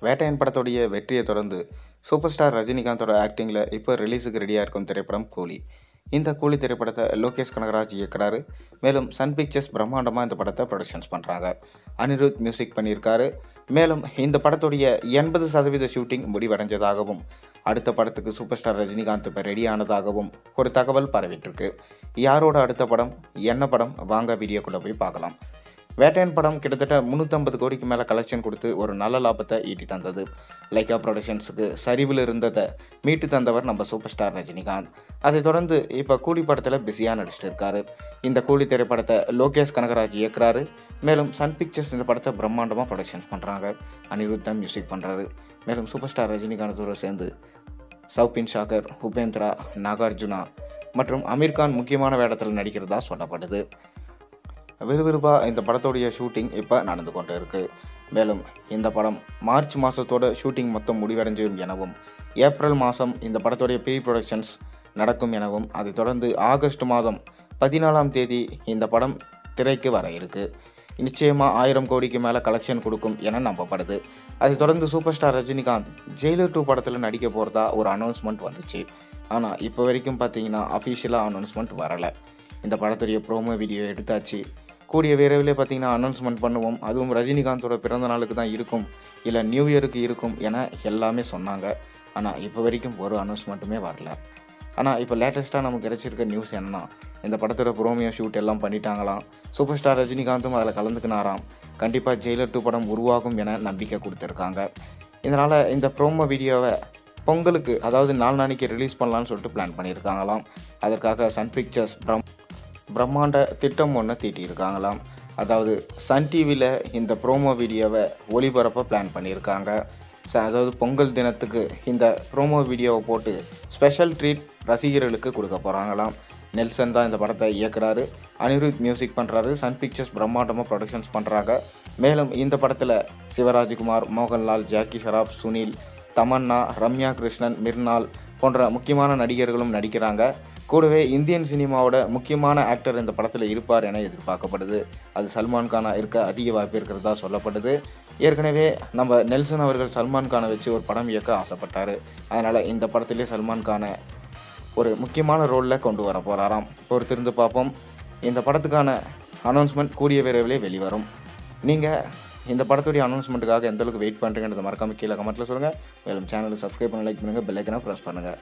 வேட்டையன் படத்துடைய வெற்றியை தொடர்ந்து சூப்பர் ஸ்டார் ரஜினிகாந்தோட ஆக்டிங்கில் இப்போ ரிலீஸுக்கு ரெடியாக இருக்கும் திரைப்படம் கூலி. இந்த கூலி திரைப்படத்தை லோகேஷ் கனகராஜ் இயக்குறாரு. மேலும் சன் பிக்சர்ஸ் பிரம்மாண்டமாக இந்த படத்தை ப்ரொடக்ஷன்ஸ் பண்ணுறாங்க. அனிருத் மியூசிக் பண்ணியிருக்காரு. மேலும் இந்த படத்துடைய 80% ஷூட்டிங் முடிவடைஞ்சதாகவும் அடுத்த படத்துக்கு சூப்பர் ஸ்டார் ரஜினிகாந்த் இப்போ ரெடி ஆனதாகவும் ஒரு தகவல் பரவிட்டுருக்கு. யாரோட அடுத்த படம், என்ன படம், வாங்க வீடியோக்குள்ளே போய் பார்க்கலாம். வேட்டையன் படம் கிட்டத்தட்ட 350 கோடிக்கு மேலே கலெக்ஷன் கொடுத்து ஒரு நல்ல லாபத்தை ஈட்டி தந்தது. லைக்கா ப்ரொடக்ஷன்ஸுக்கு சரிவில் இருந்ததை மீட்டு தந்தவர் நம்ம சூப்பர் ஸ்டார் ரஜினிகாந்த். அதை தொடர்ந்து இப்போ கூலி படத்தில் பிஸியாக நடிச்சிட்டு இருக்காரு. இந்த கூலி திரைப்படத்தை லோகேஷ் கனகராஜ் இயக்குறாரு. மேலும் சன் பிக்சர்ஸ் இந்த படத்தை பிரம்மாண்டமாக ப்ரொடக்ஷன்ஸ் பண்ணுறாங்க. அனிருத் தான் மியூசிக் பண்ணுறாரு. மேலும் சூப்பர் ஸ்டார் ரஜினிகாந்தோடு சேர்ந்து சௌபின் ஷாகர், உபேந்திரா, நாகார்ஜுனா மற்றும் அமீர்கான் முக்கியமான வேடத்தில் நடிக்கிறதா சொல்லப்படுது. விறுவிறுப்பாக இந்த படத்துடைய ஷூட்டிங் இப்போ நடந்து கொண்டு இருக்குது. மேலும் இந்த படம் மார்ச் மாதத்தோட ஷூட்டிங் மொத்தம் முடிவடைஞ்சும் எனவும் ஏப்ரல் மாதம் இந்த படத்துடைய ப்ரீ ப்ரொடக்ஷன்ஸ் நடக்கும் எனவும் அதைத் தொடர்ந்து ஆகஸ்ட் மாதம் 14ஆம் தேதி இந்த படம் திரைக்கு வர இருக்குது. நிச்சயமாக 1000 கோடிக்கு மேலே கலெக்ஷன் கொடுக்கும் என நம்பப்படுது. அதைத் தொடர்ந்து சூப்பர் ஸ்டார் ரஜினிகாந்த் ஜெயிலர் 2 படத்தில் நடிக்க போகிறதா ஒரு அனௌன்ஸ்மெண்ட் வந்துச்சு. ஆனால் இப்போ வரைக்கும் பார்த்தீங்கன்னா அஃபிஷியலாக அனௌன்ஸ்மெண்ட் வரலை. இந்த படத்துடைய ப்ரோமோ வீடியோ எடுத்தாச்சு. கூடிய விரைவிலே பார்த்தீங்கன்னா அனௌன்ஸ்மெண்ட் பண்ணுவோம். அதுவும் ரஜினிகாந்தோட பிறந்த நாளுக்கு தான் இருக்கும், இல்லை நியூ இயருக்கு இருக்கும் என எல்லாமே சொன்னாங்க. ஆனால் இப்போ வரைக்கும் ஒரு அனௌன்ஸ்மெண்ட்டுமே வரல. ஆனால் இப்போ லேட்டஸ்ட்டாக நமக்கு கிடைச்சிருக்க நியூஸ் என்னன்னா, இந்த படத்தோட ப்ரோமியோ ஷூட் எல்லாம் பண்ணிட்டாங்களாம். சூப்பர் ஸ்டார் ரஜினிகாந்தும் அதில் கலந்துக்கினாராம். கண்டிப்பாக ஜெயிலர் 2 படம் உருவாகும் என நம்பிக்கை கொடுத்துருக்காங்க. இதனால் இந்த ப்ரோமோ வீடியோவை பொங்கலுக்கு, அதாவது 4 நாளைக்கு ரிலீஸ் பண்ணலான்னு சொல்லிட்டு பிளான் பண்ணியிருக்காங்களாம். அதற்காக சன் பிக்சர்ஸ் பிரம்மாண்ட திட்டம் ஒன்று தீட்டியிருக்காங்களாம். அதாவது சன் டிவியில் இந்த ப்ரோமோ வீடியோவை ஒளிபரப்ப பிளான் பண்ணியிருக்காங்க. அதாவது பொங்கல் தினத்துக்கு இந்த ப்ரோமோ வீடியோவை போட்டு ஸ்பெஷல் ட்ரீட் ரசிகர்களுக்கு கொடுக்க போகிறாங்களாம். நெல்சன் தான் இந்த படத்தை இயக்குறாரு. அனிருத் மியூசிக் பண்ணுறாரு. சன் பிக்சர்ஸ் பிரம்மாண்டமாக ப்ரொடக்ஷன்ஸ் பண்ணுறாங்க. மேலும் இந்த படத்தில் சிவராஜ்குமார், மோகன்லால், ஜாக்கி ஷராப், சுனில், தமன்னா, ரம்யா கிருஷ்ணன், மிர்னால் போன்ற முக்கியமான நடிகர்களும் நடிக்கிறாங்க. கூடவே இந்தியன் சினிமாவோட முக்கியமான ஆக்டர் இந்த படத்தில் இருப்பார் என எதிர்பார்க்கப்படுது. அது சல்மான் கானா இருக்க அதிக வாய்ப்பு இருக்கிறதா சொல்லப்படுது. ஏற்கனவே நம்ம நெல்சன் அவர்கள் சல்மான் கானை வச்சு ஒரு படம் இயக்க ஆசைப்பட்டார். அதனால் இந்த படத்திலே சல்மான் கானை ஒரு முக்கியமான ரோலில் கொண்டு வர போகிறாராம். பொறுத்திருந்து பார்ப்போம். இந்த படத்துக்கான அனௌன்ஸ்மெண்ட் கூடிய விரைவிலே வெளிவரும். நீங்கள் இந்த படத்துடைய அனௌன்ஸ்மெண்ட்டுக்காக எந்தளவுக்கு வெயிட் பண்ணுறீங்கன்றதை மறக்காமல் கீழே கமெண்ட்டில் சொல்லுங்கள். மேலும் சேனலை சப்ஸ்கிரைப் பண்ணி லைக் பண்ணுங்கள், பெல் ஐக்கனை ப்ரெஸ் பண்ணுங்கள்.